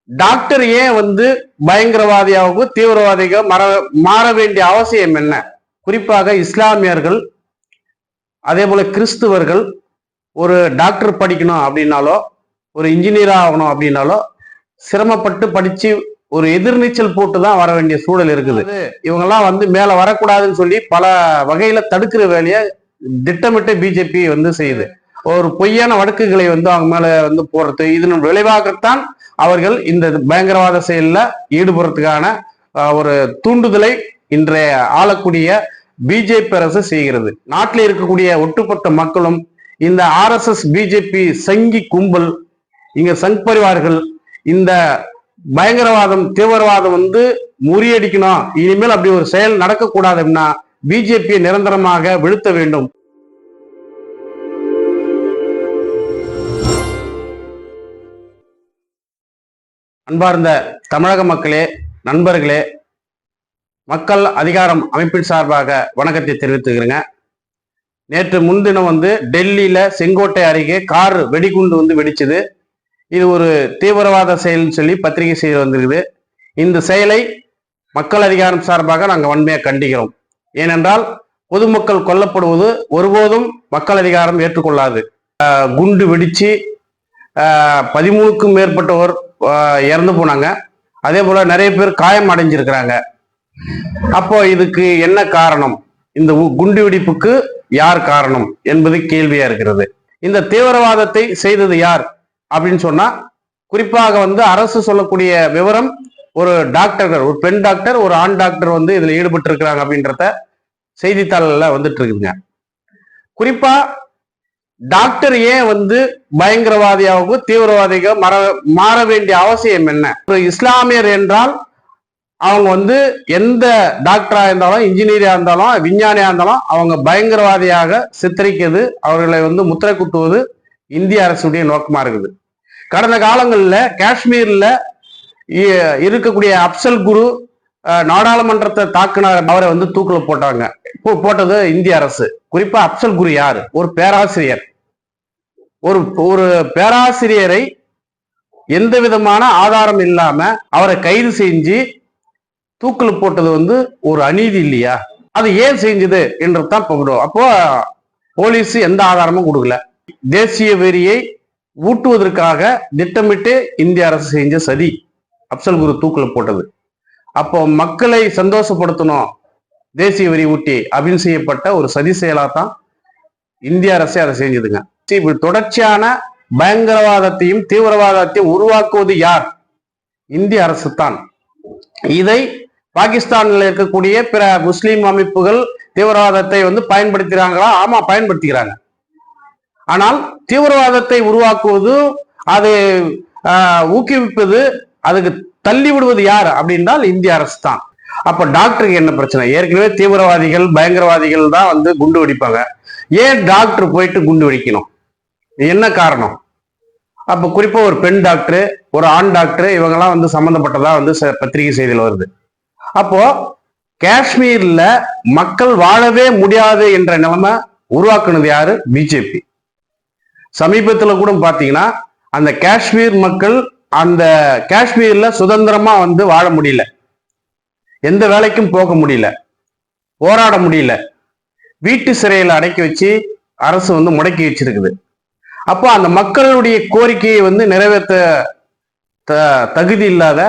Doctor ஏன் பயங்கரவாதியாகவும் தீவிரவாதியாக மாற வேண்டிய அவசியம் என்ன? குறிப்பாக இஸ்லாமியர்கள், அதே போல கிறிஸ்துவர்கள் ஒரு டாக்டர் படிக்கணும் அப்படின்னாலோ, ஒரு இன்ஜினியர் ஆகணும் அப்படின்னாலோ சிரமப்பட்டு படிச்சு ஒரு எதிர்நீச்சல் போட்டு தான் வர வேண்டிய சூழல் இருக்குது. இவங்கெல்லாம் மேல வரக்கூடாதுன்னு சொல்லி பல வகையில தடுக்கிற வேலையை திட்டமிட்டு பிஜேபி செய்யுது. ஒரு பொய்யான வழக்குகளை அவங்க மேல போடுறது, இதன் விளைவாகத்தான் அவர்கள் இந்த பயங்கரவாத செயலில் ஈடுபடுறதுக்கான ஒரு தூண்டுதலை இன்றைய ஆளக்கூடிய பிஜேபி அரசு செய்கிறது. நாட்டில் இருக்கக்கூடிய ஒட்டுமொத்த மக்களும் இந்த RSS பிஜேபி சங்கி கும்பல், இங்க சங் பரிவார்கள் இந்த பயங்கரவாதம் தீவிரவாதம் முறியடிக்கணும். இனிமேல் அப்படி ஒரு செயல் நடக்கக்கூடாதுன்னா பிஜேபியை நிரந்தரமாக வீழ்த்த வேண்டும். அன்பார்ந்த தமிழக மக்களே, நண்பர்களே, மக்கள் அதிகாரம் அமைப்பின் சார்பாக வணக்கத்தை தெரிவித்துக்கிறேங்க. நேற்று முன்தினம் டெல்லியில செங்கோட்டை அருகே கார் வெடிகுண்டு வெடிச்சது. இது ஒரு தீவிரவாத செயல்னு சொல்லி பத்திரிகை செய்தி வந்திருக்குது. இந்த செயலை மக்கள் அதிகாரம் சார்பாக நாங்கள் வன்மையாக கண்டிக்கிறோம். ஏனென்றால் பொதுமக்கள் கொல்லப்படுவது ஒருபோதும் மக்கள் அதிகாரம் ஏற்றுக்கொள்ளாது. குண்டு வெடிச்சு 13க்கும் மேற்பட்டவர் இறந்து போனாங்க. அதே போல நிறைய பேர் காயம் அடைஞ்சிருக்கிறாங்க. அப்போ இதுக்கு என்ன காரணம்? இந்த குண்டு வெடிப்புக்கு யார் காரணம் என்பது கேள்வியா இருக்கிறது. இந்த தீவிரவாதத்தை செய்தது யார் அப்படின்னு சொன்னா, குறிப்பாக அரசு சொல்லக்கூடிய விவரம், ஒரு டாக்டர்கள், ஒரு பெண் டாக்டர், ஒரு ஆண் டாக்டர் இதுல ஈடுபட்டு இருக்கிறாங்க அப்படின்றத செய்தித்தாள்ல வந்துட்டு இருக்குங்க. குறிப்பா டாக்டர் ஏன் பயங்கரவாதியாகவும் தீவிரவாதியாக மாற வேண்டிய அவசியம் என்ன? ஒரு இஸ்லாமியர் என்றால் அவங்க எந்த டாக்டரா இருந்தாலும், இன்ஜினியரா இருந்தாலும், விஞ்ஞானியா இருந்தாலும் அவங்க பயங்கரவாதியாக சித்தரிக்கிறது, அவர்களை முத்திரை குத்துவது இந்திய அரசுடைய நோக்கமா இருக்குது. கடந்த காலங்களில் காஷ்மீர்ல இருக்கக்கூடிய அப்சல் குரு நாடாளுமன்றத்தை தாக்குனார், அவரை தூக்கில போட்டாங்க. போட்டது இந்திய அரசு. குறிப்பா அப்சல் குரு யாரு? ஒரு பேராசிரியர். ஒரு பேராசிரியரை எந்த விதமான ஆதாரம் இல்லாம அவரை கைது செஞ்சு தூக்கில போட்டது ஒரு அநீதி இல்லையா? அது ஏன் செஞ்சது என்றுதான் போகிறோம். அப்போ போலீஸ் எந்த ஆதாரமும் கொடுக்கல. தேசிய வெறியை ஊட்டுவதற்காக திட்டமிட்டு இந்திய அரசு செஞ்ச சதி அப்சல் குரு தூக்கில போட்டது. அப்போ மக்களை சந்தோஷப்படுத்தணும், தேசிய வெறி ஊட்டி அப்படின்னு செய்யப்பட்ட ஒரு சதி செயலாத்தான் இந்திய அரசே அதை செஞ்சதுங்க. தொடர்ச்சியான பயங்கரவாதத்தையும் தீவிரவாதத்தையும் உருவாக்குவது யார்? இந்திய அரசு தான். இதை பாகிஸ்தானில் இருக்கக்கூடிய பிற முஸ்லிம் அமைப்புகள் தீவிரவாதத்தை பயன்படுத்துகிறாங்களா? ஆமா, பயன்படுத்துகிறாங்க. ஆனால் தீவிரவாதத்தை உருவாக்குவது, அதை ஊக்குவிப்பது, அதுக்கு தள்ளி விடுவது யார் அப்படின்னால் இந்திய அரசு தான். அப்ப டாக்டருக்கு என்ன பிரச்சனை? ஏற்கனவே தீவிரவாதிகள் பயங்கரவாதிகள் தான் குண்டு வெடிப்பாங்க. ஏன் டாக்டர் போயிட்டு குண்டு வெடிக்கணும்? என்ன காரணம்? அப்ப குறிப்பா ஒரு பெண் டாக்டர், ஒரு ஆண் டாக்டர், இவங்கெல்லாம் சம்பந்தப்பட்டதா பத்திரிகை செய்தியில் வருது. அப்போ காஷ்மீர்ல மக்கள் வாழவே முடியாது என்ற நிலைமை உருவாக்குனது யாரு? பிஜேபி. சமீபத்துல கூட பாத்தீங்கன்னா அந்த காஷ்மீர் மக்கள் அந்த காஷ்மீர்ல சுதந்திரமா வாழ முடியல, எந்த வேலைக்கும் போக முடியல, போராட முடியல, வீட்டு சிறையில அடைக்கி வச்சு அரசு முடக்கி வச்சிருக்குது. அப்போ அந்த மக்களுடைய கோரிக்கையை நிறைவேற்ற தகுதி இல்லாத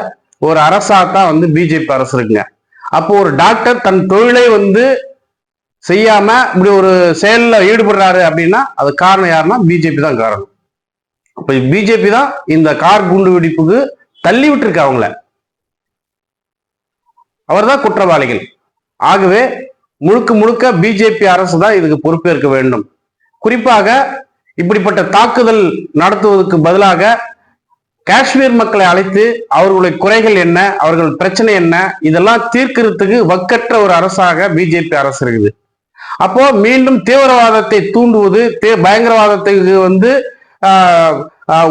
ஒரு அரசாத்தான் பிஜேபி அரசு இருக்குங்க. அப்போ ஒரு டாக்டர் தன் தொழிலை செய்யாம இப்படி ஒரு செயல்ல ஈடுபடுறாரு அப்படின்னா அது காரணம் யாருன்னா பிஜேபி தான் காரணம். அப்ப பிஜேபி தான் இந்த கார் குண்டு வெடிப்புக்கு தள்ளி விட்டுருக்கு அவங்கள. அவர்தான் குற்றவாளிகள். ஆகவே முழுக்க முழுக்க பிஜேபி அரசு தான் இதுக்கு பொறுப்பேற்க வேண்டும். குறிப்பாக இப்படிப்பட்ட தாக்குதல் நடத்துவதற்கு பதிலாக காஷ்மீர் மக்களை அழைத்து அவர்களுடைய குறைகள் என்ன, அவர்கள் பிரச்சனை என்ன, இதெல்லாம் தீர்க்கிறதுக்கு வக்கற்ற ஒரு அரசாக பிஜேபி அரசு இருக்குது. அப்போ மீண்டும் தீவிரவாதத்தை தூண்டுவது, பயங்கரவாதத்துக்கு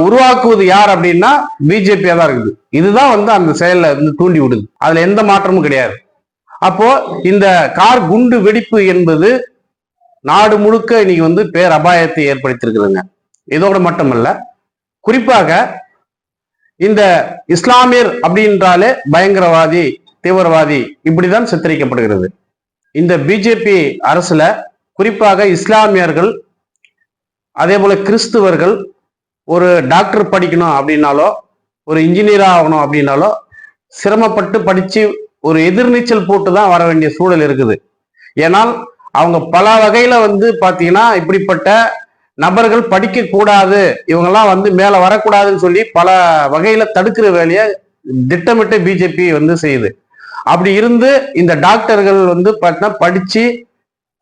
உருவாக்குவது யார் அப்படின்னா பிஜேபியா தான் இருக்குது. இதுதான் அந்த செயலை தூண்டி விடுது. அதுல எந்த மாற்றமும் கிடையாது. அப்போ இந்த கார் குண்டு வெடிப்பு என்பது நாடு முழுக்க இன்னைக்கு பேர் அபாயத்தை ஏற்படுத்தியிருக்குதுங்க. இதோட மட்டுமல்ல, குறிப்பாக இந்த இஸ்லாமியர் அப்படின்றாலே பயங்கரவாதி, தீவிரவாதி இப்படிதான் சித்தரிக்கப்படுகிறது. இந்த பிஜேபி அரசுல குறிப்பாக இஸ்லாமியர்கள், அதே போல கிறிஸ்துவர்கள் ஒரு டாக்டர் படிக்கணும் அப்படின்னாலோ, ஒரு இன்ஜினியர் ஆகணும் அப்படின்னாலோ சிரமப்பட்டு படிச்சு ஒரு எதிர்நீச்சல் போட்டு தான் வர வேண்டிய சூழல் இருக்குது. ஏனால் அவங்க பல வகையில பாத்தீங்கன்னா இப்படிப்பட்ட நபர்கள் படிக்க கூடாது, இவங்கெல்லாம் மேல வரக்கூடாதுன்னு சொல்லி பல வகையில தடுக்கிற வேலையை திட்டமிட்டு பிஜேபி செய்யுது. அப்படி இருந்து இந்த டாக்டர்கள் பார்த்தீங்கன்னா படிச்சு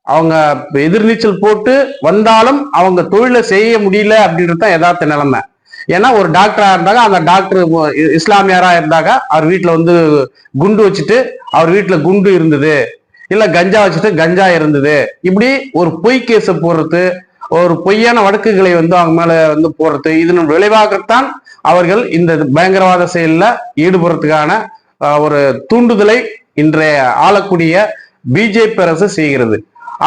அவங்க எதிர்நீச்சல் போட்டு வந்தாலும் அவங்க தொழிலை செய்ய முடியல அப்படின்றது தான் யதார்த்த நிலைமை. ஏன்னா ஒரு டாக்டரா இருந்தாங்க, அந்த டாக்டர் இஸ்லாமியரா இருந்தாங்க, அவர் வீட்டுல குண்டு வச்சுட்டு அவர் வீட்டுல குண்டு இருந்தது, இல்ல கஞ்சா வச்சுட்டு கஞ்சா இருந்தது, இப்படி ஒரு பொய் கேஸை போடுறது, ஒரு பொய்யான வழக்குகளை அவங்க மேல போடுறது, இதன் விளைவாகத்தான் அவர்கள் இந்த பயங்கரவாத செயல்ல ஈடுபடுறதுக்கான ஒரு தூண்டுதலை இன்றைய ஆளக்கூடிய பிஜேபி அரசு செய்கிறது.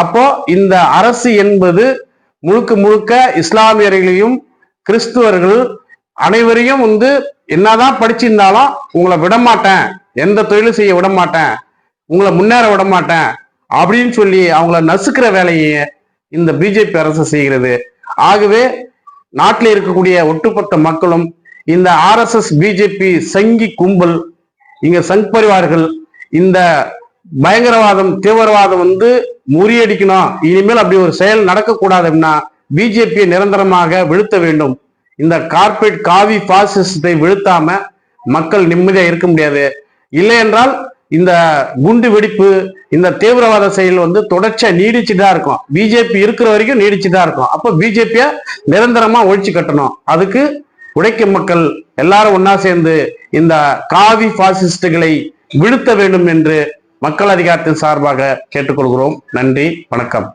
அப்போ இந்த அரசு என்பது முழுக்க முழுக்க இஸ்லாமியர்களையும் கிறிஸ்துவர்கள் அனைவரையும் என்னதான் படிச்சிருந்தாலும் உங்களை விடமாட்டேன், எந்த தொழிலும் செய்ய விட மாட்டேன், உங்களை முன்னேற விட மாட்டேன் அப்படின்னு சொல்லி அவங்கள நசுக்கிற வேலையை இந்த பிஜேபி அரசு செய்கிறது. ஆகவே நாட்டில் இருக்கக்கூடிய ஒட்டுமொத்த மக்களும் இந்த RSS பிஜேபி சங்கி கும்பல், இங்க சங் பரிவார்கள் இந்த பயங்கரவாதம், தீவிரவாதம் முறியடிக்கணும், இனிமேல் அப்படி ஒரு செயல் நடக்கக்கூடாது அப்படின்னா பிஜேபியை நிரந்தரமாக வீழ்த்த வேண்டும். இந்த கார்பரேட் காவி பாசிசத்தை வீழ்த்தாம மக்கள் நிம்மதியா இருக்க முடியாது. இல்லை என்றால் இந்த குண்டு வெடிப்பு, இந்த தீவிரவாத செயல் தொடர்ச்சியா நீடிச்சுதான் இருக்கும். பிஜேபி இருக்கிற வரைக்கும் நீடிச்சுதான் இருக்கும். அப்ப பிஜேபிய நிரந்தரமா ஒழிச்சு கட்டணும். அதுக்கு உழைக்கும் மக்கள் எல்லாரும் ஒன்னா சேர்ந்து இந்த காவி பாசிஸ்டுகளை வீழ்த்த வேண்டும் என்று மக்கள் அதிகாரத்தின் சார்பாக கேட்டுக்கொள்கிறோம். நன்றி, வணக்கம்.